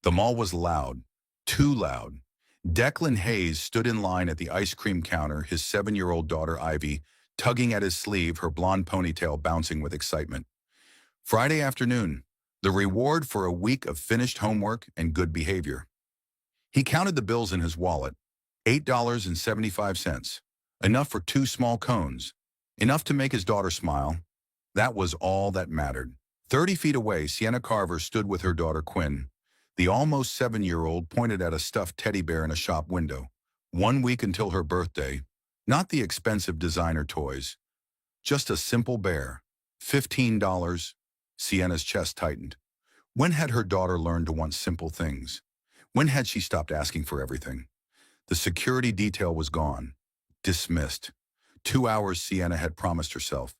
The mall was loud, too loud. Declan Hayes stood in line at the ice cream counter, his 7-year-old daughter Ivy tugging at his sleeve, her blonde ponytail bouncing with excitement. Friday afternoon, the reward for a week of finished homework and good behavior. He counted the bills in his wallet, $8.75, enough for 2 small cones, enough to make his daughter smile. That was all that mattered. 30 feet away, Sienna Carver stood with her daughter Quinn. The almost 7-year-old pointed at a stuffed teddy bear in a shop window. 1 week until her birthday. Not the expensive designer toys. Just a simple bear. $15. Sienna's chest tightened. When had her daughter learned to want simple things? When had she stopped asking for everything? The security detail was gone. Dismissed. 2 hours Sienna had promised herself.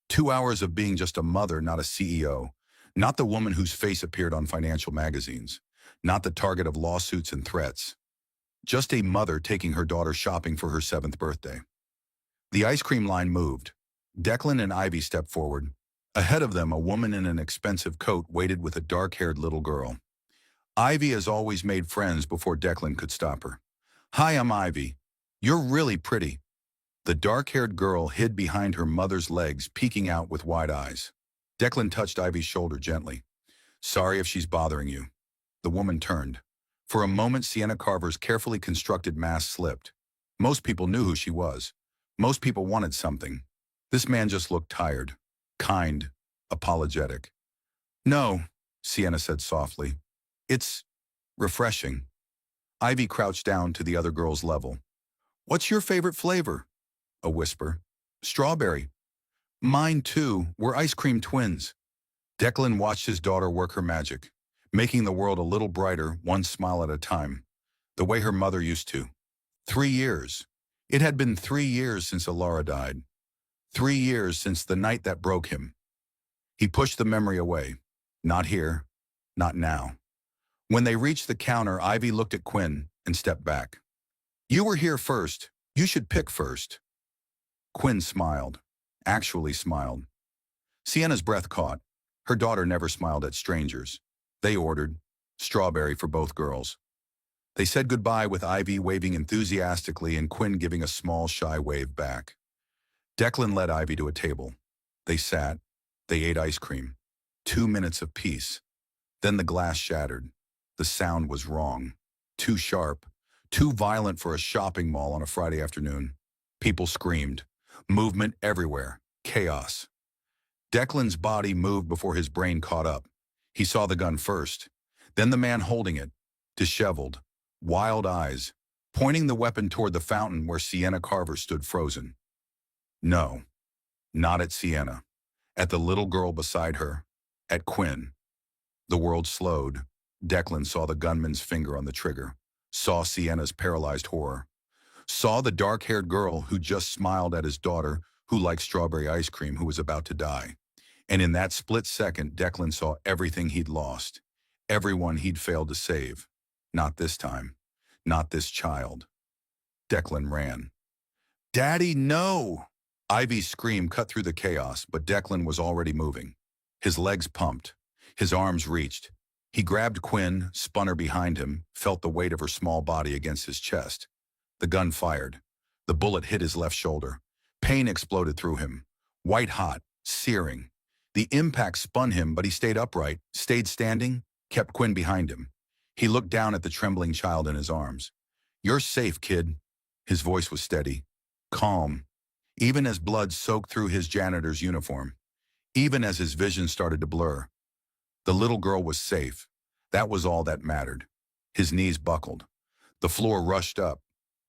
2 hours of being just a mother, not a CEO. Not the woman whose face appeared on financial magazines. Not the target of lawsuits and threats. Just a mother taking her daughter shopping for her 7th birthday. The ice cream line moved. Declan and Ivy stepped forward. Ahead of them, a woman in an expensive coat waited with a dark-haired little girl. Ivy has always made friends before Declan could stop her. "Hi, I'm Ivy. You're really pretty." The dark-haired girl hid behind her mother's legs, peeking out with wide eyes. Declan touched Ivy's shoulder gently. "Sorry if she's bothering you." The woman turned. For a moment, Sienna Carver's carefully constructed mask slipped. Most people knew who she was. Most people wanted something. This man just looked tired, kind, apologetic. "No," Sienna said softly. "It's refreshing." Ivy crouched down to the other girl's level. "What's your favorite flavor?" A whisper. "Strawberry." "Mine too. We're ice cream twins." Declan watched his daughter work her magic, making the world a little brighter, one smile at a time, the way her mother used to. 3 years. It had been 3 years since Alara died. 3 years since the night that broke him. He pushed the memory away. Not here. Not now. When they reached the counter, Ivy looked at Quinn and stepped back. "You were here first. You should pick first." Quinn smiled. Actually smiled. Sienna's breath caught. Her daughter never smiled at strangers. They ordered strawberry for both girls. They said goodbye with Ivy waving enthusiastically and Quinn giving a small, shy wave back. Declan led Ivy to a table. They sat. They ate ice cream. 2 minutes of peace. Then the glass shattered. The sound was wrong. Too sharp. Too violent for a shopping mall on a Friday afternoon. People screamed. Movement everywhere. Chaos. Declan's body moved before his brain caught up. He saw the gun first. Then the man holding it. Disheveled. Wild eyes. Pointing the weapon toward the fountain where Sienna Carver stood frozen. No. Not at Sienna. At the little girl beside her. At Quinn. The world slowed. Declan saw the gunman's finger on the trigger. Saw Sienna's paralyzed horror. Saw the dark-haired girl who just smiled at his daughter, who liked strawberry ice cream, who was about to die. And in that split second, Declan saw everything he'd lost. Everyone he'd failed to save. Not this time. Not this child. Declan ran. "Daddy, no!" Ivy's scream cut through the chaos, but Declan was already moving. His legs pumped. His arms reached. He grabbed Quinn, spun her behind him, felt the weight of her small body against his chest. The gun fired. The bullet hit his left shoulder. Pain exploded through him. White hot, searing. The impact spun him, but he stayed upright, stayed standing, kept Quinn behind him. He looked down at the trembling child in his arms. "You're safe, kid." His voice was steady, calm, even as blood soaked through his janitor's uniform, even as his vision started to blur. The little girl was safe. That was all that mattered. His knees buckled. The floor rushed up.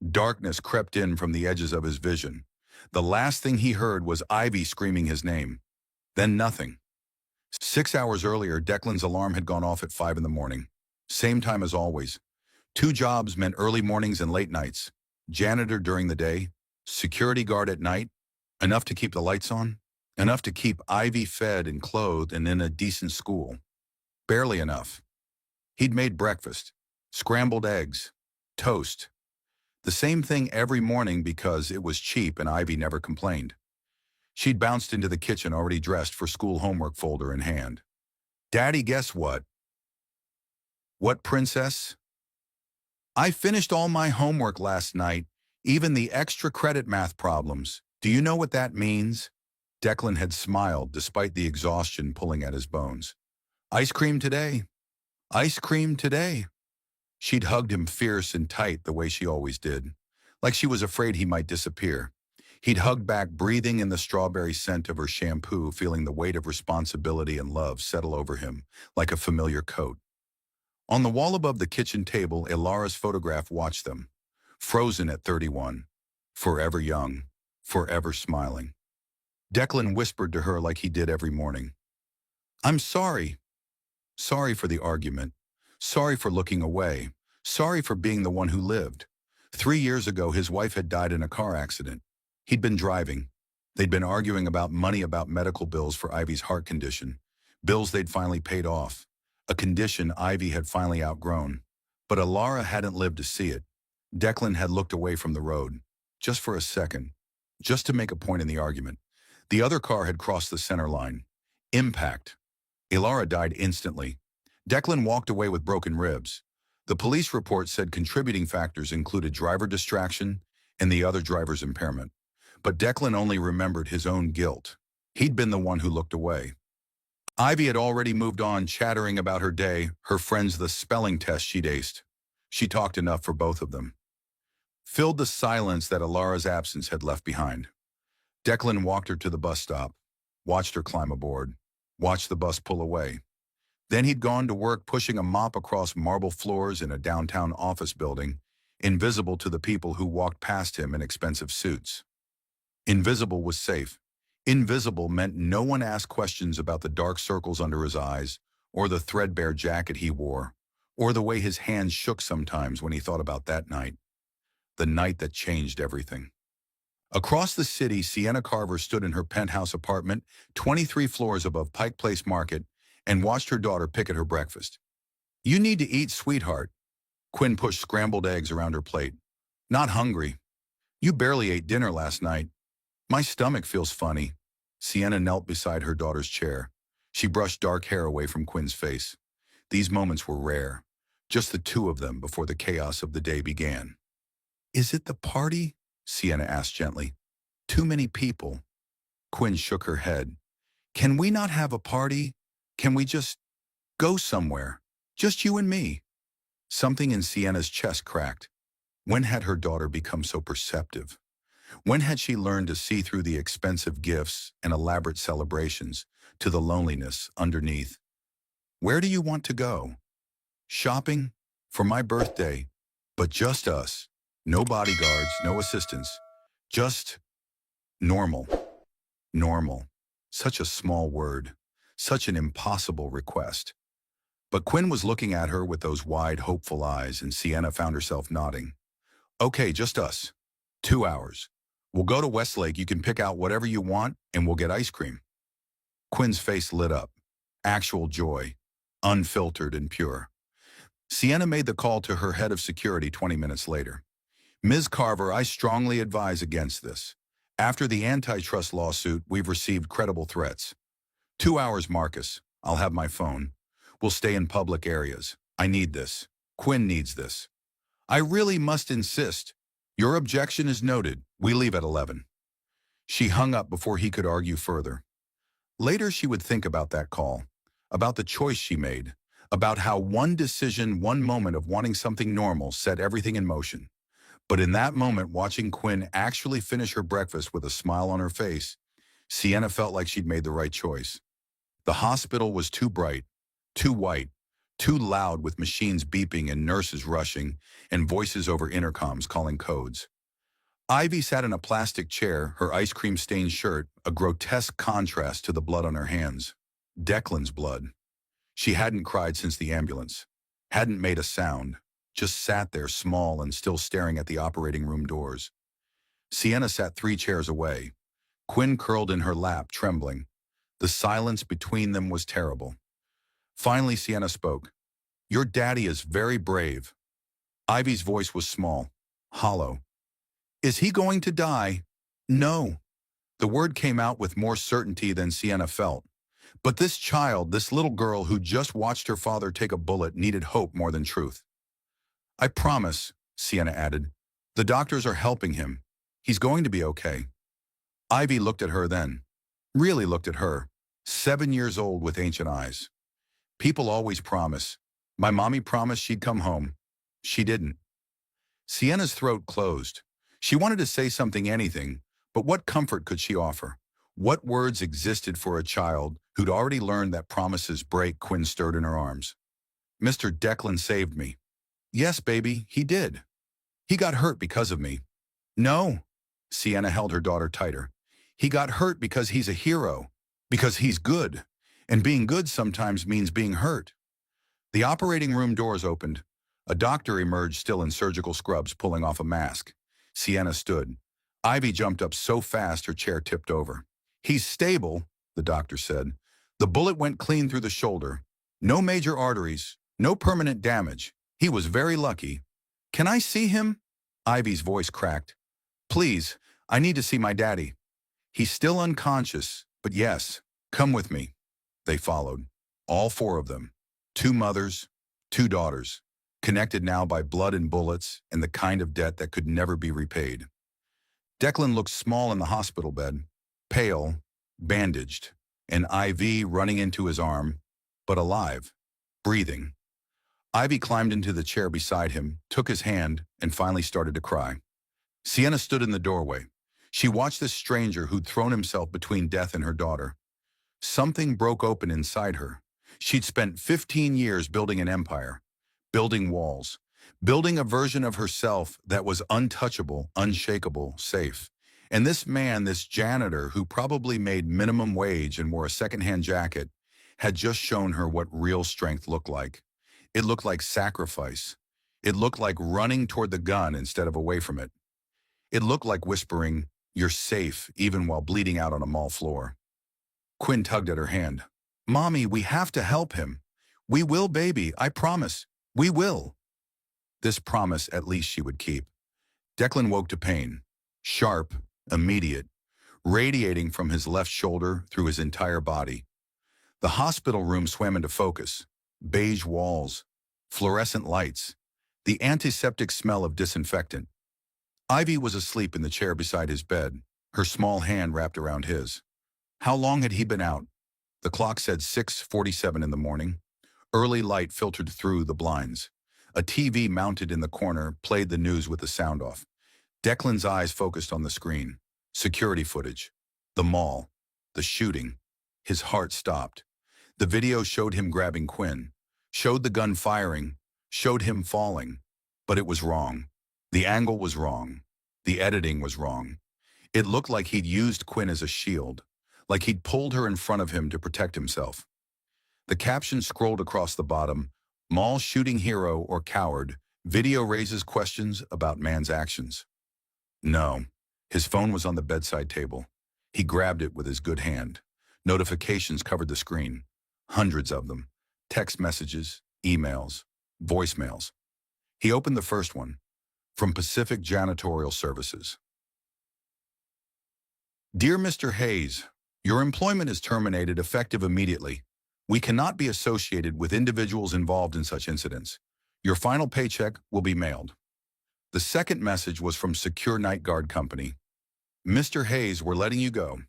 Darkness crept in from the edges of his vision. The last thing he heard was Ivy screaming his name. Then nothing. 6 hours earlier, Declan's alarm had gone off at 5 in the morning. Same time as always. 2 jobs meant early mornings and late nights. Janitor during the day, security guard at night. Enough to keep the lights on. Enough to keep Ivy fed and clothed and in a decent school. Barely enough. He'd made breakfast. Scrambled eggs. Toast. The same thing every morning because it was cheap and Ivy never complained. She'd bounced into the kitchen already dressed for school homework folder in hand. "Daddy, guess what?" What princess? I finished all my homework last night, even the extra credit math problems. Do you know what that means? Declan had smiled despite the exhaustion pulling at his bones. Ice cream today. Ice cream today. She'd hugged him fierce and tight the way she always did, like she was afraid he might disappear. He'd hugged back, breathing in the strawberry scent of her shampoo, feeling the weight of responsibility and love settle over him like a familiar coat. On the wall above the kitchen table, Ilara's photograph watched them, frozen at 31, forever young, forever smiling. Declan whispered to her like he did every morning, I'm sorry. Sorry for the argument. Sorry for looking away. Sorry for being the one who lived. 3 years ago, his wife had died in a car accident. He'd been driving. They'd been arguing about money, about medical bills for Ivy's heart condition, bills they'd finally paid off, a condition Ivy had finally outgrown. But Ilara hadn't lived to see it. Declan had looked away from the road, just for a second, just to make a point in the argument. The other car had crossed the center line. Impact. Ilara died instantly. Declan walked away with broken ribs. The police report said contributing factors included driver distraction and the other driver's impairment. But Declan only remembered his own guilt. He'd been the one who looked away. Ivy had already moved on, chattering about her day, her friends, the spelling test she'd aced. She talked enough for both of them. Filled the silence that Ilara's absence had left behind. Declan walked her to the bus stop, watched her climb aboard, watched the bus pull away. Then he'd gone to work pushing a mop across marble floors in a downtown office building, invisible to the people who walked past him in expensive suits. Invisible was safe. Invisible meant no one asked questions about the dark circles under his eyes, or the threadbare jacket he wore, or the way his hands shook sometimes when he thought about that night. The night that changed everything. Across the city, Sienna Carver stood in her penthouse apartment, 23 floors above Pike Place Market, and watched her daughter pick at her breakfast. You need to eat, sweetheart. Quinn pushed scrambled eggs around her plate. Not hungry. You barely ate dinner last night. My stomach feels funny. Sienna knelt beside her daughter's chair. She brushed dark hair away from Quinn's face. These moments were rare, just the two of them before the chaos of the day began. Is it the party? Sienna asked gently. Too many people. Quinn shook her head. Can we not have a party? Can we just go somewhere? Just you and me. Something in Sienna's chest cracked. When had her daughter become so perceptive? When had she learned to see through the expensive gifts and elaborate celebrations to the loneliness underneath? Where do you want to go? Shopping? For my birthday. But just us. No bodyguards, no assistants. Just normal. Normal. Such a small word. Such an impossible request. But Quinn was looking at her with those wide, hopeful eyes, and Sienna found herself nodding. Okay, just us. 2 hours. We'll go to Westlake, you can pick out whatever you want, and we'll get ice cream. Quinn's face lit up. Actual joy. Unfiltered and pure. Sienna made the call to her head of security 20 minutes later. Ms. Carver, I strongly advise against this. After the antitrust lawsuit, we've received credible threats. 2 hours, Marcus. I'll have my phone. We'll stay in public areas. I need this. Quinn needs this. I really must insist. Your objection is noted. We leave at 11. She hung up before he could argue further. Later she would think about that call, about the choice she made, about how one decision, one moment of wanting something normal set everything in motion. But in that moment, watching Quinn actually finish her breakfast with a smile on her face, Sienna felt like she'd made the right choice. The hospital was too bright, too white, too loud with machines beeping and nurses rushing and voices over intercoms calling codes. Ivy sat in a plastic chair, her ice cream-stained shirt, a grotesque contrast to the blood on her hands. Declan's blood. She hadn't cried since the ambulance, hadn't made a sound, just sat there small and still staring at the operating room doors. Sienna sat 3 chairs away. Quinn curled in her lap, trembling. The silence between them was terrible. Finally, Sienna spoke. Your daddy is very brave. Ivy's voice was small, hollow. Is he going to die? No. The word came out with more certainty than Sienna felt. But this child, this little girl who just watched her father take a bullet, needed hope more than truth. I promise, Sienna added. The doctors are helping him. He's going to be okay. Ivy looked at her then. Really looked at her. 7 years old with ancient eyes. People always promise. My mommy promised she'd come home. She didn't. Sienna's throat closed. She wanted to say something, anything, but what comfort could she offer? What words existed for a child who'd already learned that promises break? Quinn stirred in her arms. Mr. Declan saved me. Yes, baby, he did. He got hurt because of me. No. Sienna held her daughter tighter. He got hurt because he's a hero. Because he's good. And being good sometimes means being hurt. The operating room doors opened. A doctor emerged, still in surgical scrubs, pulling off a mask. Sienna stood. Ivy jumped up so fast her chair tipped over. He's stable, the doctor said. The bullet went clean through the shoulder. No major arteries, no permanent damage. He was very lucky. Can I see him? Ivy's voice cracked. Please, I need to see my daddy. He's still unconscious, but yes, come with me. They followed. All 4 of them. 2 mothers, 2 daughters, connected now by blood and bullets and the kind of debt that could never be repaid. Declan looked small in the hospital bed, pale, bandaged, an IV running into his arm, but alive, breathing. Ivy climbed into the chair beside him, took his hand, and finally started to cry. Sienna stood in the doorway. She watched this stranger who'd thrown himself between death and her daughter. Something broke open inside her. She'd spent 15 years building an empire, building walls, building a version of herself that was untouchable, unshakable, safe. And this man, this janitor who probably made minimum wage and wore a secondhand jacket, had just shown her what real strength looked like. It looked like sacrifice. It looked like running toward the gun instead of away from it. It looked like whispering, "You're safe," even while bleeding out on a mall floor. Quinn tugged at her hand. Mommy, we have to help him. We will, baby, I promise. We will. This promise at least she would keep. Declan woke to pain. Sharp, immediate, radiating from his left shoulder through his entire body. The hospital room swam into focus. Beige walls, fluorescent lights, the antiseptic smell of disinfectant. Ivy was asleep in the chair beside his bed, her small hand wrapped around his. How long had he been out? The clock said 6:47 in the morning. Early light filtered through the blinds. A TV mounted in the corner played the news with the sound off. Declan's eyes focused on the screen. Security footage. The mall. The shooting. His heart stopped. The video showed him grabbing Quinn, showed the gun firing, showed him falling. But it was wrong. The angle was wrong. The editing was wrong. It looked like he'd used Quinn as a shield, like he'd pulled her in front of him to protect himself. The caption scrolled across the bottom, "Mall shooting hero or coward, video raises questions about man's actions." No, his phone was on the bedside table. He grabbed it with his good hand. Notifications covered the screen. Hundreds of them. Text messages, emails, voicemails. He opened the first one. From Pacific Janitorial Services. Dear Mr. Hayes, your employment is terminated effective immediately. We cannot be associated with individuals involved in such incidents. Your final paycheck will be mailed. The second message was from Secure Night Guard Company. Mr. Hayes, we're letting you go.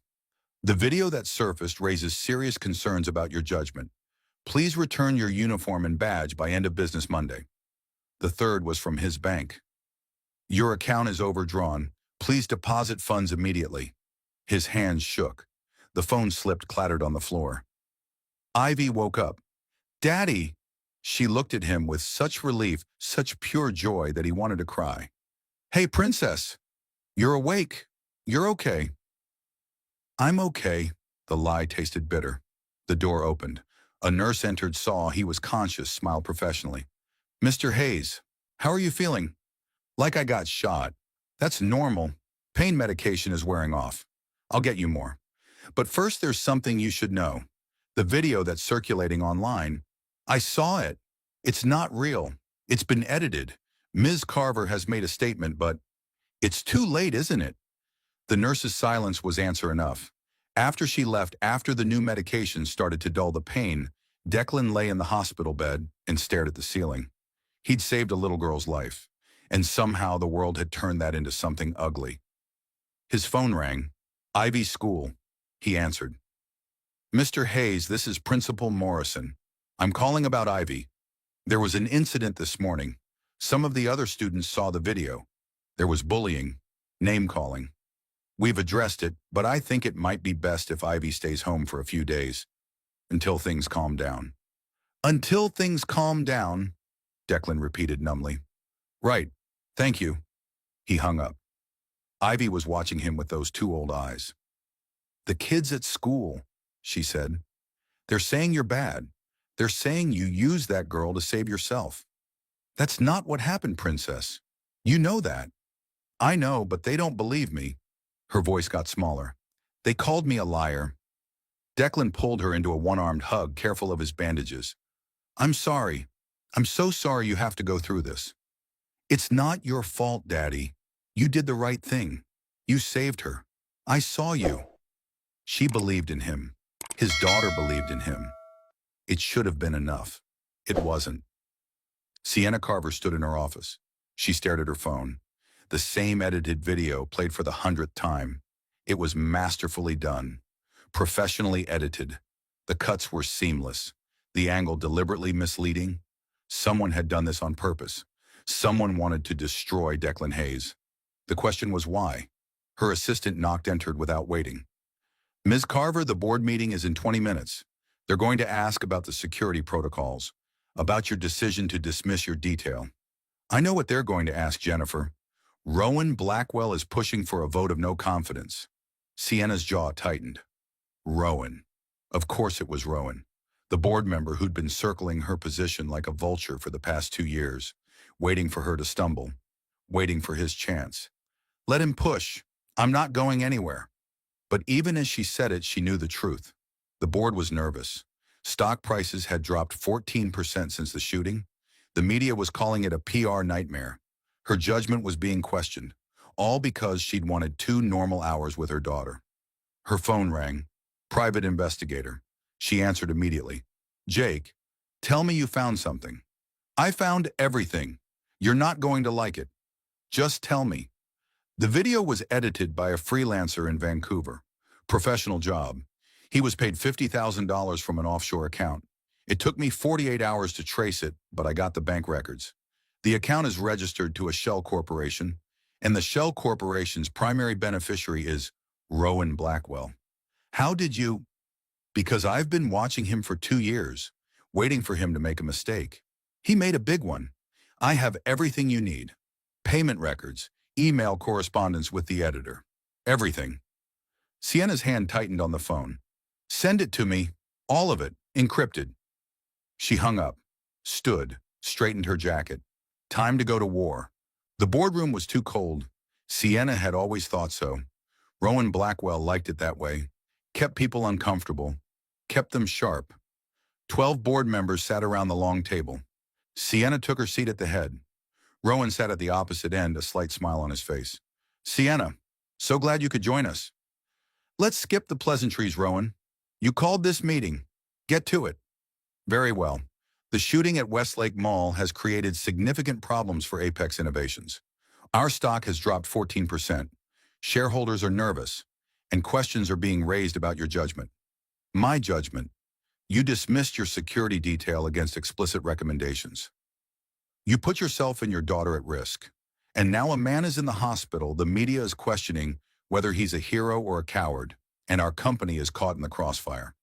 The video that surfaced raises serious concerns about your judgment. Please return your uniform and badge by end of business Monday. The third was from his bank. Your account is overdrawn. Please deposit funds immediately. His hands shook. The phone slipped, clattered on the floor. Ivy woke up. Daddy! She looked at him with such relief, such pure joy that he wanted to cry. Hey, princess! You're awake. You're okay. I'm okay. The lie tasted bitter. The door opened. A nurse entered, saw he was conscious, smiled professionally. Mr. Hayes, how are you feeling? Like I got shot. That's normal. Pain medication is wearing off. I'll get you more. But first, there's something you should know. The video that's circulating online, I saw it. It's not real. It's been edited. Ms. Carver has made a statement, but it's too late, isn't it? The nurse's silence was answer enough. After she left, after the new medication started to dull the pain, Declan lay in the hospital bed and stared at the ceiling. He'd saved a little girl's life, and somehow the world had turned that into something ugly. His phone rang. Ivy's school. He answered. Mr. Hayes, this is Principal Morrison. I'm calling about Ivy. There was an incident this morning. Some of the other students saw the video. There was bullying, name-calling. We've addressed it, but I think it might be best if Ivy stays home for a few days, until things calm down. Until things calm down, Declan repeated numbly. Right, thank you. He hung up. Ivy was watching him with those two old eyes. The kids at school, she said. They're saying you're bad. They're saying you used that girl to save yourself. That's not what happened, Princess. You know that. I know, but they don't believe me. Her voice got smaller. They called me a liar. Declan pulled her into a one-armed hug, careful of his bandages. I'm sorry. I'm so sorry you have to go through this. It's not your fault, Daddy. You did the right thing. You saved her. I saw you. She believed in him. His daughter believed in him. It should have been enough. It wasn't. Sienna Carver stood in her office. She stared at her phone. The same edited video played for the 100th time. It was masterfully done. Professionally edited. The cuts were seamless. The angle deliberately misleading. Someone had done this on purpose. Someone wanted to destroy Declan Hayes. The question was why? Her assistant knocked entered without waiting. Ms. Carver, the board meeting is in 20 minutes. They're going to ask about the security protocols, about your decision to dismiss your detail. I know what they're going to ask, Jennifer. Rowan Blackwell is pushing for a vote of no confidence. Sienna's jaw tightened. Rowan. Of course it was Rowan, the board member who'd been circling her position like a vulture for the past 2 years, waiting for her to stumble, waiting for his chance. Let him push. I'm not going anywhere. But even as she said it, she knew the truth. The board was nervous. Stock prices had dropped 14% since the shooting. The media was calling it a PR nightmare. Her judgment was being questioned, all because she'd wanted 2 normal hours with her daughter. Her phone rang. Private investigator. She answered immediately. Jake, tell me you found something. I found everything. You're not going to like it. Just tell me. The video was edited by a freelancer in Vancouver. Professional job. He was paid $50,000 from an offshore account. It took me 48 hours to trace it, but I got the bank records. The account is registered to a shell corporation, and the shell corporation's primary beneficiary is Rowan Blackwell. How did you? Because I've been watching him for 2 years, waiting for him to make a mistake. He made a big one. I have everything you need. Payment records, email correspondence with the editor. Everything. Sienna's hand tightened on the phone. Send it to me. All of it. Encrypted. She hung up, stood, straightened her jacket. Time to go to war. The boardroom was too cold. Sienna had always thought so. Rowan Blackwell liked it that way. Kept people uncomfortable. Kept them sharp. 12 board members sat around the long table. Sienna took her seat at the head. Rowan sat at the opposite end, a slight smile on his face. Sienna, so glad you could join us. Let's skip the pleasantries, Rowan. You called this meeting. Get to it. Very well. The shooting at Westlake Mall has created significant problems for Apex Innovations. Our stock has dropped 14%. Shareholders are nervous, and questions are being raised about your judgment. My judgment. You dismissed your security detail against explicit recommendations. You put yourself and your daughter at risk. And now a man is in the hospital. The media is questioning whether he's a hero or a coward, and our company is caught in the crossfire.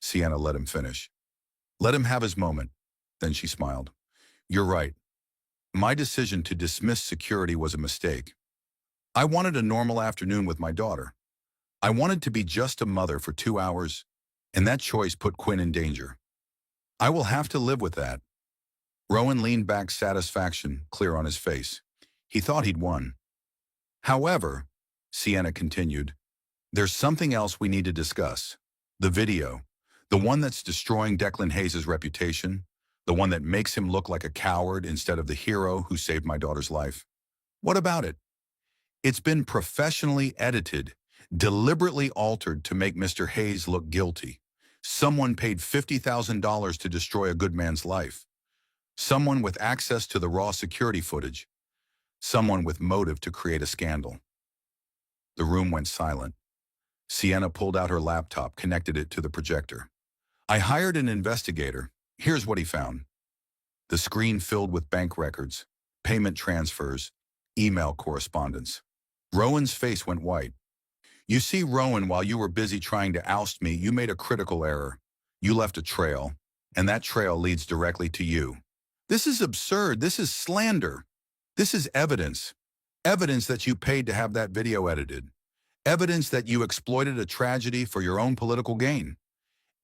Sienna let him finish. Let him have his moment. Then she smiled. You're right. My decision to dismiss security was a mistake. I wanted a normal afternoon with my daughter. I wanted to be just a mother for 2 hours, and that choice put Quinn in danger. I will have to live with that. Rowan leaned back, satisfaction clear on his face. He thought he'd won. However, Sienna continued, there's something else we need to discuss. The video. The one that's destroying Declan Hayes' reputation. The one that makes him look like a coward instead of the hero who saved my daughter's life. What about it? It's been professionally edited, deliberately altered to make Mr. Hayes look guilty. Someone paid $50,000 to destroy a good man's life. Someone with access to the raw security footage. Someone with motive to create a scandal. The room went silent. Sienna pulled out her laptop, connected it to the projector. I hired an investigator. Here's what he found. The screen filled with bank records, payment transfers, email correspondence. Rowan's face went white. You see, Rowan, while you were busy trying to oust me, you made a critical error. You left a trail, and that trail leads directly to you. This is absurd. This is slander. This is evidence. Evidence that you paid to have that video edited. Evidence that you exploited a tragedy for your own political gain.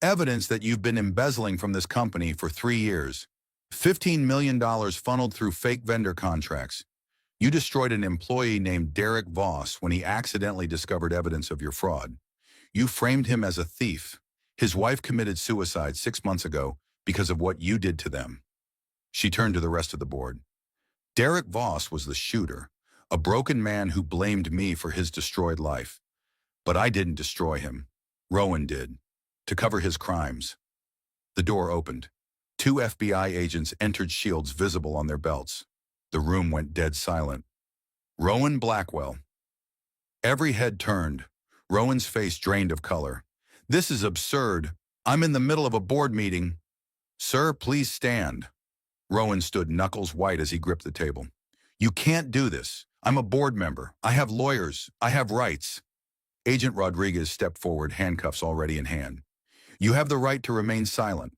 Evidence that you've been embezzling from this company for 3 years. $15 million funneled through fake vendor contracts. You destroyed an employee named Derek Voss when he accidentally discovered evidence of your fraud. You framed him as a thief. His wife committed suicide 6 months ago because of what you did to them. She turned to the rest of the board. Derek Voss was the shooter, a broken man who blamed me for his destroyed life. But I didn't destroy him. Rowan did, to cover his crimes. The door opened. 2 FBI agents entered, shields visible on their belts. The room went dead silent. Rowan Blackwell. Every head turned. Rowan's face drained of color. This is absurd. I'm in the middle of a board meeting. Sir, please stand. Rowan stood knuckles white as he gripped the table. You can't do this. I'm a board member. I have lawyers. I have rights. Agent Rodriguez stepped forward, handcuffs already in hand. You have the right to remain silent.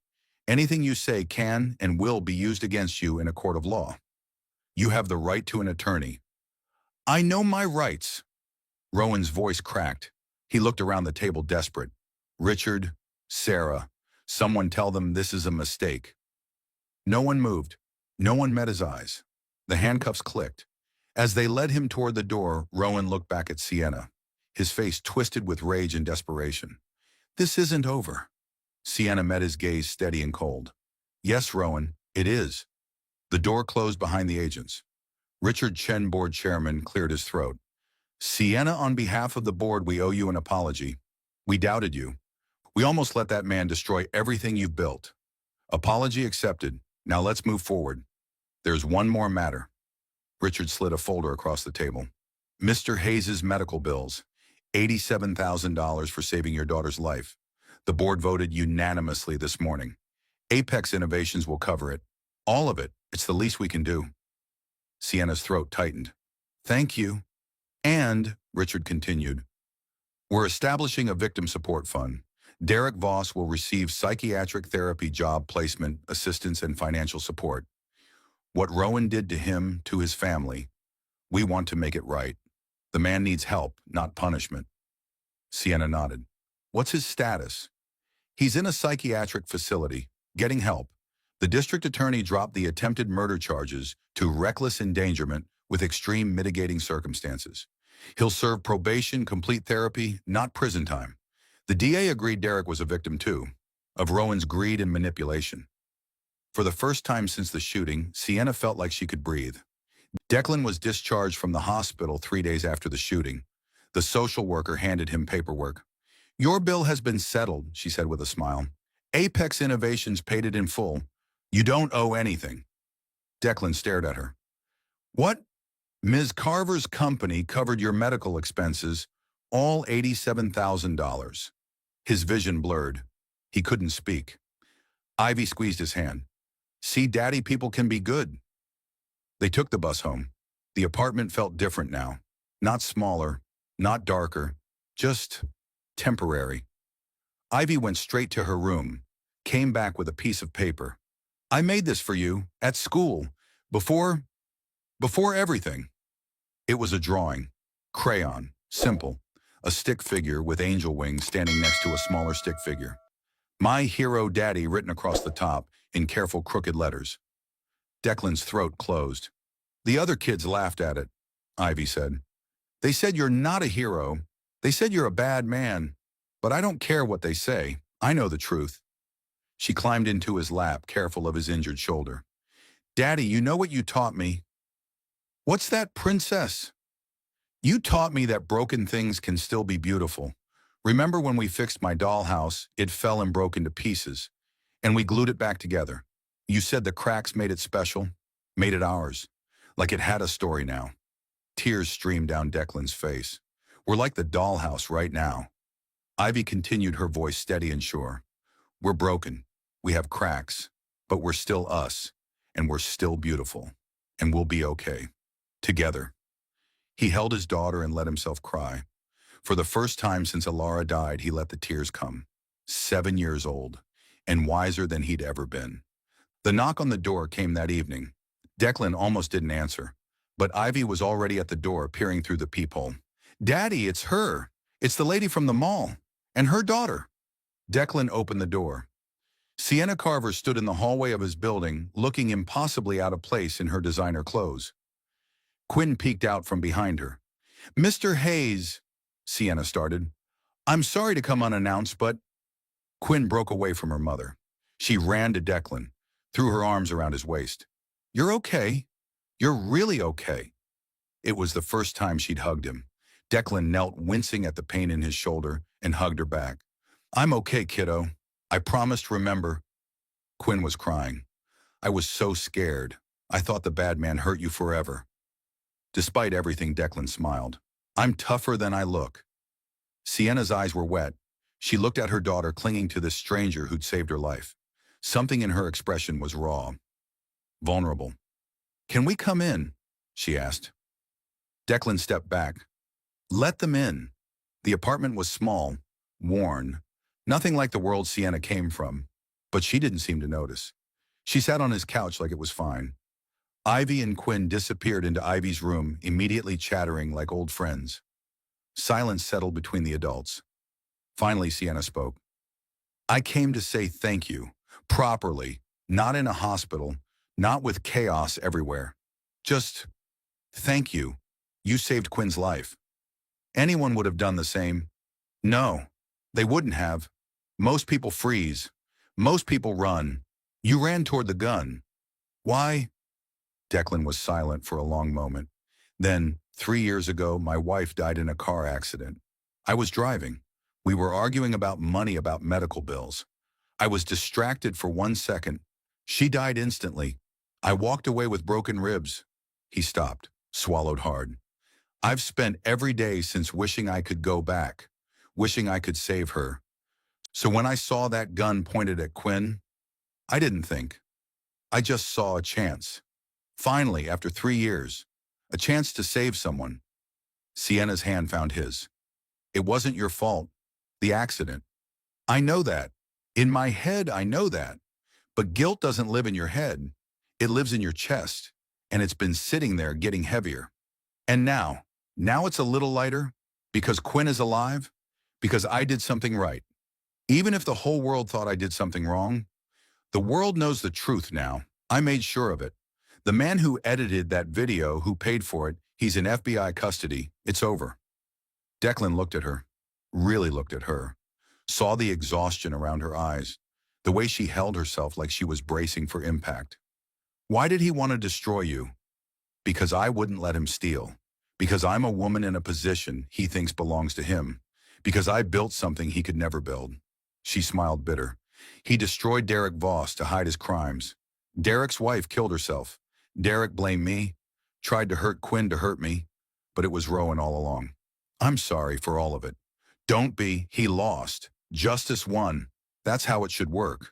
Anything you say can and will be used against you in a court of law. You have the right to an attorney. I know my rights. Rowan's voice cracked. He looked around the table desperate. Richard, Sarah, someone tell them this is a mistake. No one moved. No one met his eyes. The handcuffs clicked. As they led him toward the door, Rowan looked back at Sienna, his face twisted with rage and desperation. This isn't over. Sienna met his gaze steady and cold. Yes, Rowan, it is. The door closed behind the agents. Richard Chen, board chairman, cleared his throat. Sienna, on behalf of the board, we owe you an apology. We doubted you. We almost let that man destroy everything you've built. Apology accepted. Now let's move forward. There's one more matter. Richard slid a folder across the table. Mr. Hayes' medical bills. $87,000 for saving your daughter's life. The board voted unanimously this morning. Apex Innovations will cover it. All of it. It's the least we can do. Sienna's throat tightened. Thank you. And, Richard continued, we're establishing a victim support fund. Derek Voss will receive psychiatric therapy, job placement, assistance, and financial support. What Rowan did to him, to his family, we want to make it right. The man needs help, not punishment. Sienna nodded. What's his status? He's in a psychiatric facility, getting help. The district attorney dropped the attempted murder charges to reckless endangerment with extreme mitigating circumstances. He'll serve probation, complete therapy, not prison time. The DA agreed Derek was a victim too, of Rowan's greed and manipulation. For the first time since the shooting, Sienna felt like she could breathe. Declan was discharged from the hospital 3 days after the shooting. The social worker handed him paperwork. Your bill has been settled, she said with a smile. Apex Innovations paid it in full. You don't owe anything. Declan stared at her. What? Ms. Carver's company covered your medical expenses, all $87,000. His vision blurred. He couldn't speak. Ivy squeezed his hand. See, Daddy, people can be good. They took the bus home. The apartment felt different now. Not smaller, not darker, just temporary. Ivy went straight to her room, came back with a piece of paper. I made this for you, at school, before everything. It was a drawing, crayon, simple, a stick figure with angel wings standing next to a smaller stick figure. My hero daddy written across the top in careful crooked letters. Declan's throat closed. The other kids laughed at it, Ivy said. They said you're not a hero. They said you're a bad man. But I don't care what they say. I know the truth. She climbed into his lap, careful of his injured shoulder. Daddy, you know what you taught me? What's that, princess? You taught me that broken things can still be beautiful. Remember when we fixed my dollhouse, it fell and broke into pieces, and we glued it back together. You said the cracks made it special, made it ours, like it had a story now. Tears streamed down Declan's face. We're like the dollhouse right now. Ivy continued, her voice steady and sure. We're broken. We have cracks, but we're still us, and we're still beautiful, and we'll be okay. Together. He held his daughter and let himself cry. For the first time since Alara died, he let the tears come. 7 years old, and wiser than he'd ever been. The knock on the door came that evening. Declan almost didn't answer, but Ivy was already at the door, peering through the peephole. Daddy, it's her. It's the lady from the mall, and her daughter. Declan opened the door. Sienna Carver stood in the hallway of his building, looking impossibly out of place in her designer clothes. Quinn peeked out from behind her. Mr. Hayes, Sienna started. I'm sorry to come unannounced, but... Quinn broke away from her mother. She ran to Declan, threw her arms around his waist. You're okay. You're really okay. It was the first time she'd hugged him. Declan knelt, wincing at the pain in his shoulder, and hugged her back. I'm okay, kiddo. I promised, remember. Quinn was crying. I was so scared. I thought the bad man hurt you forever. Despite everything, Declan smiled. I'm tougher than I look. Sienna's eyes were wet. She looked at her daughter, clinging to this stranger who'd saved her life. Something in her expression was raw, vulnerable. Can we come in? She asked. Declan stepped back. Let them in. The apartment was small, worn, nothing like the world Sienna came from, but she didn't seem to notice. She sat on his couch like it was fine. Ivy and Quinn disappeared into Ivy's room, immediately chattering like old friends. Silence settled between the adults. Finally, Sienna spoke. I came to say thank you, properly, not in a hospital, not with chaos everywhere. Just thank you. You saved Quinn's life. Anyone would have done the same. No, they wouldn't have. Most people freeze. Most people run. You ran toward the gun. Why? Declan was silent for a long moment. Then, 3 years ago, my wife died in a car accident. I was driving. We were arguing about money, about medical bills. I was distracted for 1 second. She died instantly. I walked away with broken ribs. He stopped, swallowed hard. I've spent every day since wishing I could go back, wishing I could save her. So when I saw that gun pointed at Quinn, I didn't think. I just saw a chance. Finally, after 3 years, a chance to save someone. Sienna's hand found his. It wasn't your fault. The accident. I know that. In my head, I know that. But guilt doesn't live in your head. It lives in your chest. And it's been sitting there getting heavier. And now it's a little lighter because Quinn is alive, because I did something right. Even if the whole world thought I did something wrong, the world knows the truth now. I made sure of it. The man who edited that video, who paid for it, he's in FBI custody. It's over. Declan looked at her, really looked at her, saw the exhaustion around her eyes, the way she held herself like she was bracing for impact. Why did he want to destroy you? Because I wouldn't let him steal. Because I'm a woman in a position he thinks belongs to him. Because I built something he could never build. She smiled bitter. He destroyed Derek Voss to hide his crimes. Derek's wife killed herself. Derek blamed me, tried to hurt Quinn to hurt me, but it was Rowan all along. I'm sorry for all of it. Don't be. He lost. Justice won. That's how it should work.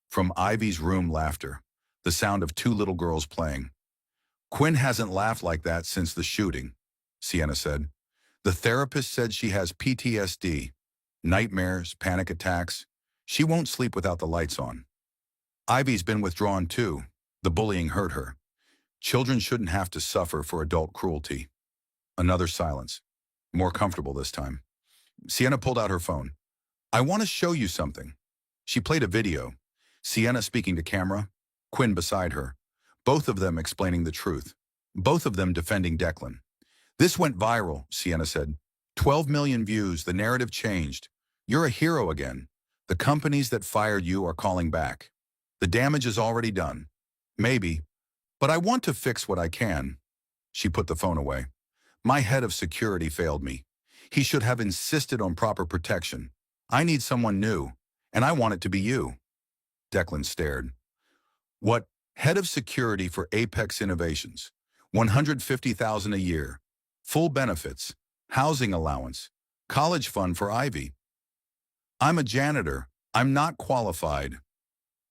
From Ivy's room, laughter, the sound of 2 little girls playing. Quinn hasn't laughed like that since the shooting, Sienna said. The therapist said she has PTSD, nightmares, panic attacks. She won't sleep without the lights on. Ivy's been withdrawn too. The bullying hurt her. Children shouldn't have to suffer for adult cruelty. Another silence. More comfortable this time. Sienna pulled out her phone. I want to show you something. She played a video. Sienna speaking to camera, Quinn beside her. Both of them explaining the truth. Both of them defending Declan. This went viral, Sienna said. 12 million views, the narrative changed. You're a hero again. The companies that fired you are calling back. The damage is already done. Maybe. But I want to fix what I can. She put the phone away. My head of security failed me. He should have insisted on proper protection. I need someone new, and I want it to be you." Declan stared. "What? Head of security for Apex Innovations. 150,000 a year. Full benefits. Housing allowance. College fund for Ivy. I'm a janitor. I'm not qualified.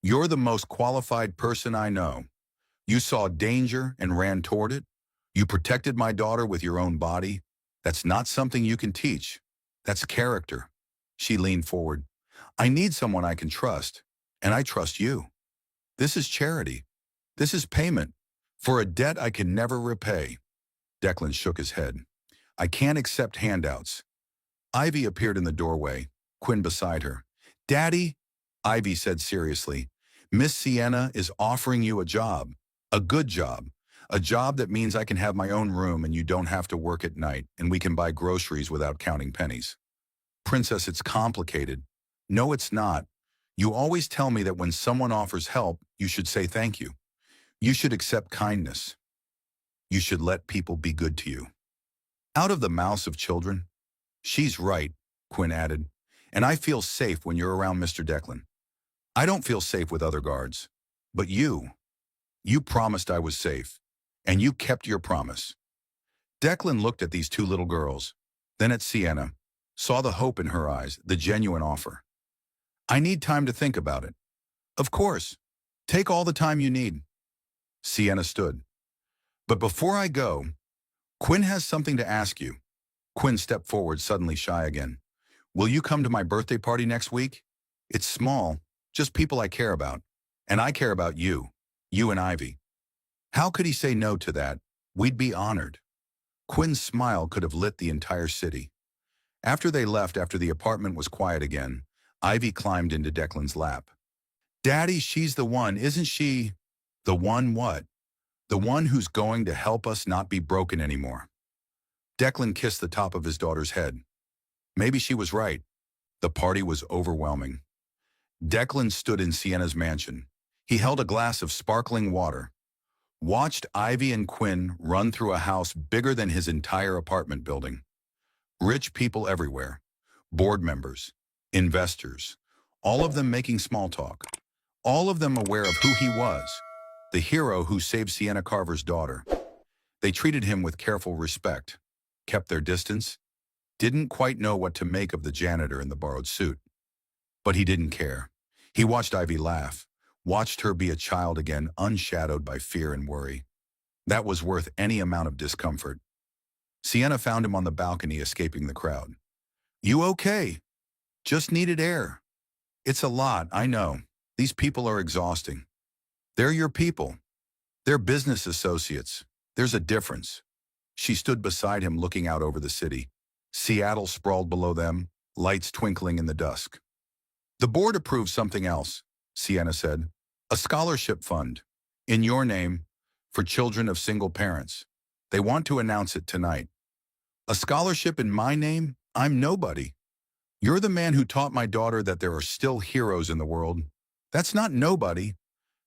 You're the most qualified person I know. You saw danger and ran toward it. You protected my daughter with your own body. That's not something you can teach. That's character." She leaned forward. "I need someone I can trust, and I trust you. This is charity. This is payment for a debt I can never repay." Declan shook his head. "I can't accept handouts." Ivy appeared in the doorway, Quinn beside her. "Daddy," Ivy said seriously, "Miss Sienna is offering you a job. A good job. A job that means I can have my own room and you don't have to work at night and we can buy groceries without counting pennies." "Princess, it's complicated." "No, it's not. You always tell me that when someone offers help, you should say thank you. You should accept kindness. You should let people be good to you." "Out of the mouths of children." "She's right," Quinn added. "And I feel safe when you're around Mr. Declan. I don't feel safe with other guards. But you promised I was safe. And you kept your promise." Declan looked at these two little girls, then at Sienna, saw the hope in her eyes, the genuine offer. "I need time to think about it." "Of course. Take all the time you need." Sienna stood. "But before I go, Quinn has something to ask you." Quinn stepped forward, suddenly shy again. "Will you come to my birthday party next week? It's small, just people I care about. And I care about you. You and Ivy." How could he say no to that? We'd be honored. Quinn's smile could have lit the entire city. After they left, after the apartment was quiet again, Ivy climbed into Declan's lap. "Daddy, she's the one, isn't she?" "The one what?" "The one who's going to help us not be broken anymore." Declan kissed the top of his daughter's head. Maybe she was right. The party was overwhelming. Declan stood in Sienna's mansion. He held a glass of sparkling water, watched Ivy and Quinn run through a house bigger than his entire apartment building. Rich people everywhere, board members, investors, all of them making small talk, all of them aware of who he was, the hero who saved Sienna Carver's daughter. They treated him with careful respect, kept their distance, didn't quite know what to make of the janitor in the borrowed suit. But he didn't care. He watched Ivy laugh, watched her be a child again, unshadowed by fear and worry. That was worth any amount of discomfort. Sienna found him on the balcony, escaping the crowd. "You okay?" "Just needed air." "It's a lot, I know. These people are exhausting." "They're your people. They're business associates. There's a difference." She stood beside him, looking out over the city. Seattle sprawled below them, lights twinkling in the dusk. "The board approved something else," Sienna said. "A scholarship fund, in your name, for children of single parents. They want to announce it tonight." "A scholarship in my name? I'm nobody." "You're the man who taught my daughter that there are still heroes in the world. That's not nobody."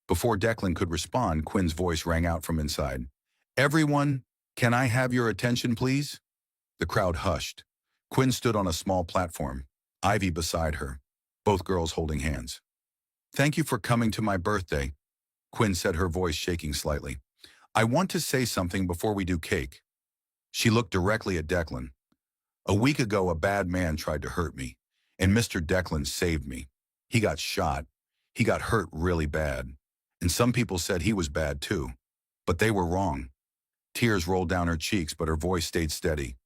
Before Declan could respond, Quinn's voice rang out from inside. "Everyone, can I have your attention, please?" The crowd hushed. Quinn stood on a small platform, Ivy beside her, both girls holding hands. "Thank you for coming to my birthday," Quinn said, her voice shaking slightly. "I want to say something before we do cake." She looked directly at Declan. "A week ago, a bad man tried to hurt me, and Mr. Declan saved me. He got shot. He got hurt really bad. And some people said he was bad too. But they were wrong." Tears rolled down her cheeks, but her voice stayed steady.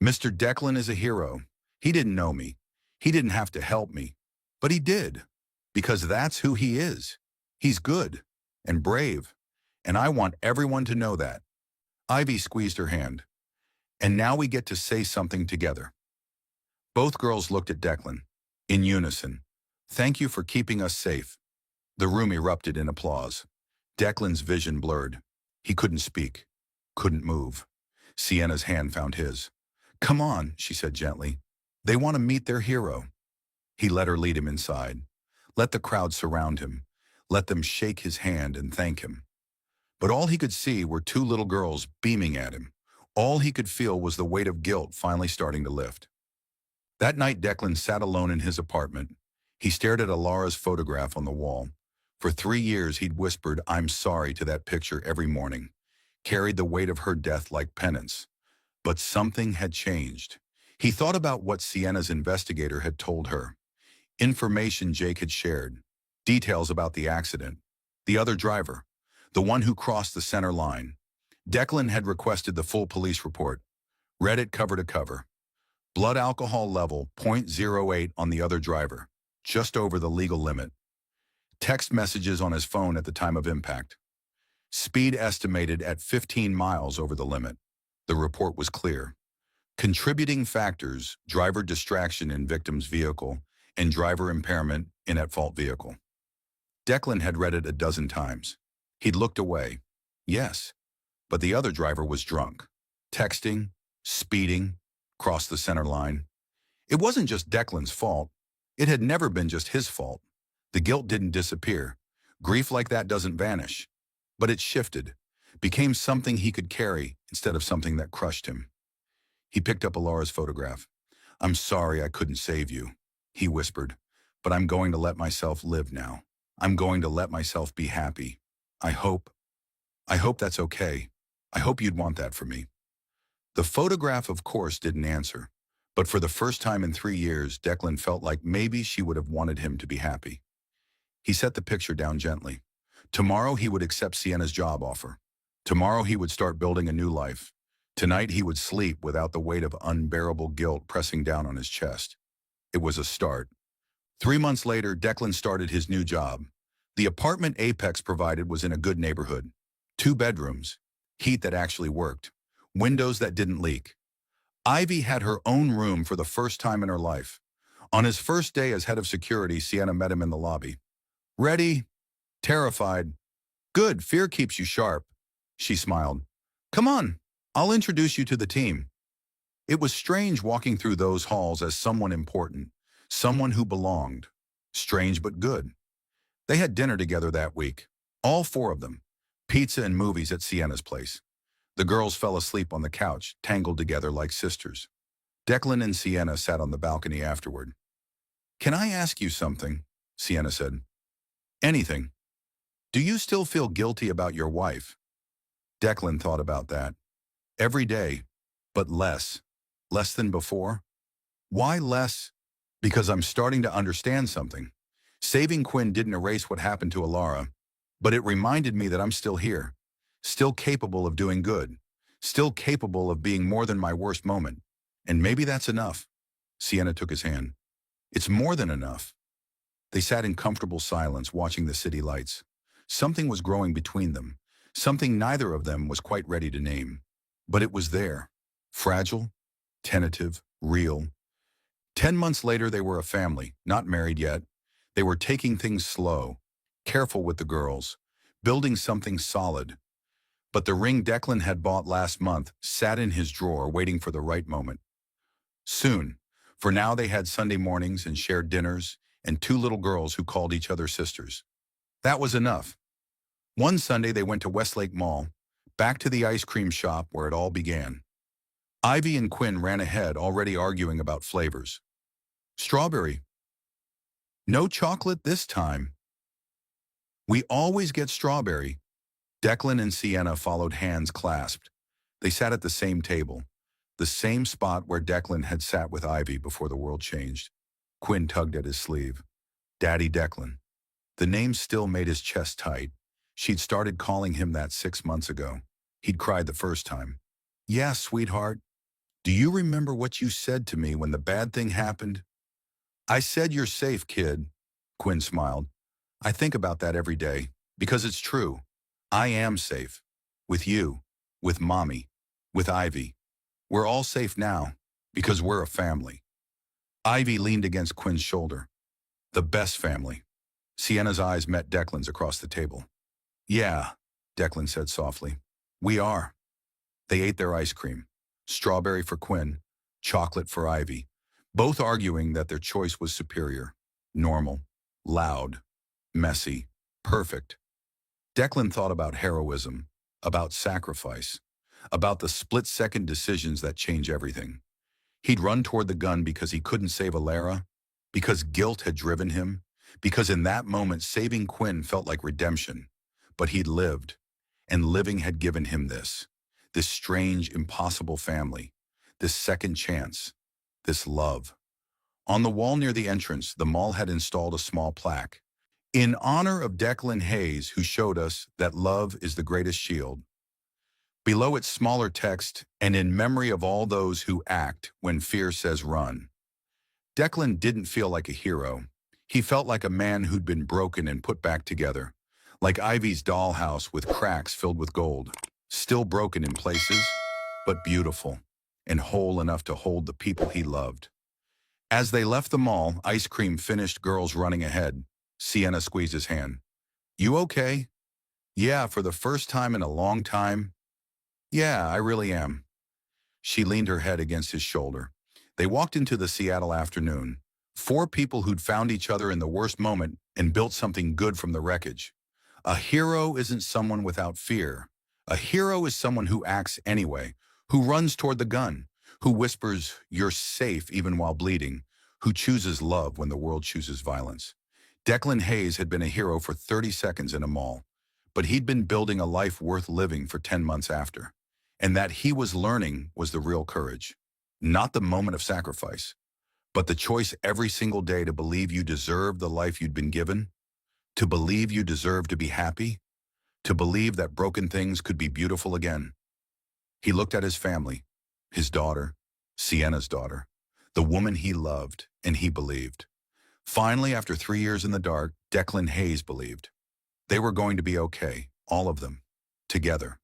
"Mr. Declan is a hero. He didn't know me. He didn't have to help me. But he did. Because that's who he is. He's good and brave. And I want everyone to know that." Ivy squeezed her hand. "And now we get to say something together." Both girls looked at Declan, in unison. "Thank you for keeping us safe." The room erupted in applause. Declan's vision blurred. He couldn't speak, couldn't move. Sienna's hand found his. "Come on," she said gently. "They want to meet their hero." He let her lead him inside. Let the crowd surround him. Let them shake his hand and thank him. But all he could see were two little girls beaming at him, All he could feel was the weight of guilt finally starting to lift. That night, Declan sat alone in his apartment. He stared at Alara's photograph on the wall. For 3 years, he'd whispered, "I'm sorry," to that picture every morning, carried the weight of her death like penance. But something had changed. He thought about what Sienna's investigator had told her. Information Jake had shared. Details about the accident. The other driver. The one who crossed the center line. Declan had requested the full police report. Read it cover to cover. Blood alcohol level, 0.08 on the other driver. Just over the legal limit. Text messages on his phone at the time of impact. Speed estimated at 15 miles over the limit. The report was clear. Contributing factors, driver distraction in victim's vehicle, and driver impairment in at-fault vehicle. Declan had read it a dozen times. He'd looked away. Yes, but the other driver was drunk. Texting, speeding, crossed the center line. It wasn't just Declan's fault. It had never been just his fault. The guilt didn't disappear. Grief like that doesn't vanish. But it shifted, became something he could carry instead of something that crushed him. He picked up Alara's photograph. "I'm sorry I couldn't save you," he whispered, "but I'm going to let myself live now. I'm going to let myself be happy. I hope that's okay. I hope you'd want that for me." The photograph, of course, didn't answer. But for the first time in 3 years, Declan felt like maybe she would have wanted him to be happy. He set the picture down gently. Tomorrow he would accept Sienna's job offer. Tomorrow he would start building a new life. Tonight he would sleep without the weight of unbearable guilt pressing down on his chest. It was a start. 3 months later, Declan started his new job. The apartment Apex provided was in a good neighborhood. 2 bedrooms, heat that actually worked, windows that didn't leak. Ivy had her own room for the first time in her life. On his first day as head of security, Sienna met him in the lobby. "Ready?" Terrified. "Good, fear keeps you sharp." She smiled. "Come on, I'll introduce you to the team." It was strange walking through those halls as someone important, someone who belonged. Strange but good. They had dinner together that week, all 4 of them. Pizza and movies at Sienna's place. The girls fell asleep on the couch, tangled together like sisters. Declan and Sienna sat on the balcony afterward. "Can I ask you something?" Sienna said. "Anything. Do you still feel guilty about your wife?" Declan thought about that. Every day, but less. Less than before. Why less? Because I'm starting to understand something. Saving Quinn didn't erase what happened to Alara, but it reminded me that I'm still here, still capable of doing good, still capable of being more than my worst moment. And maybe that's enough. Sienna took his hand. It's more than enough. They sat in comfortable silence, watching the city lights. Something was growing between them, something neither of them was quite ready to name. But it was there, fragile, tentative, real. 10 months later, they were a family, not married yet. They were taking things slow, careful with the girls, building something solid. But the ring Declan had bought last month sat in his drawer waiting for the right moment. Soon, for now they had Sunday mornings and shared dinners and 2 little girls who called each other sisters. That was enough. One Sunday they went to Westlake Mall, back to the ice cream shop where it all began. Ivy and Quinn ran ahead, already arguing about flavors. "Strawberry. No chocolate this time." "We always get strawberry." Declan and Sienna followed, hands clasped. They sat at the same table, the same spot where Declan had sat with Ivy before the world changed. Quinn tugged at his sleeve. Daddy Declan. The name still made his chest tight. She'd started calling him that 6 months ago. He'd cried the first time. "Yeah, sweetheart. Do you remember what you said to me when the bad thing happened?" "I said you're safe, kid." Quinn smiled. "I think about that every day, because it's true. I am safe. With you, with Mommy, with Ivy. We're all safe now, because we're a family." Ivy leaned against Quinn's shoulder. "The best family." Sienna's eyes met Declan's across the table. "Yeah," Declan said softly. "We are." They ate their ice cream. Strawberry for Quinn, chocolate for Ivy, both arguing that their choice was superior. Normal, loud, messy, perfect. Declan thought about heroism, about sacrifice, about the split-second decisions that change everything. He'd run toward the gun because he couldn't save Alara, because guilt had driven him, because in that moment saving Quinn felt like redemption. But he'd lived, and living had given him this strange, impossible family, this second chance, this love. On the wall near the entrance, the mall had installed a small plaque. In honor of Declan Hayes, who showed us that love is the greatest shield. Below it, smaller text, and in memory of all those who act when fear says run. Declan didn't feel like a hero. He felt like a man who'd been broken and put back together, like Ivy's dollhouse with cracks filled with gold, still broken in places, but beautiful, and whole enough to hold the people he loved. As they left the mall, ice cream finished, girls running ahead. Sienna squeezed his hand. "You okay?" "Yeah, for the first time in a long time." "Yeah, I really am." She leaned her head against his shoulder. They walked into the Seattle afternoon. Four people who'd found each other in the worst moment and built something good from the wreckage. A hero isn't someone without fear. A hero is someone who acts anyway, who runs toward the gun, who whispers, "You're safe," even while bleeding, who chooses love when the world chooses violence. Declan Hayes had been a hero for 30 seconds in a mall, but he'd been building a life worth living for 10 months after. And that he was learning was the real courage. Not the moment of sacrifice, but the choice every single day to believe you deserve the life you'd been given, to believe you deserve to be happy, to believe that broken things could be beautiful again. He looked at his family, his daughter, Sienna's daughter, the woman he loved, and he believed. Finally, after 3 years in the dark, Declan Hayes believed. They were going to be okay, all of them, together.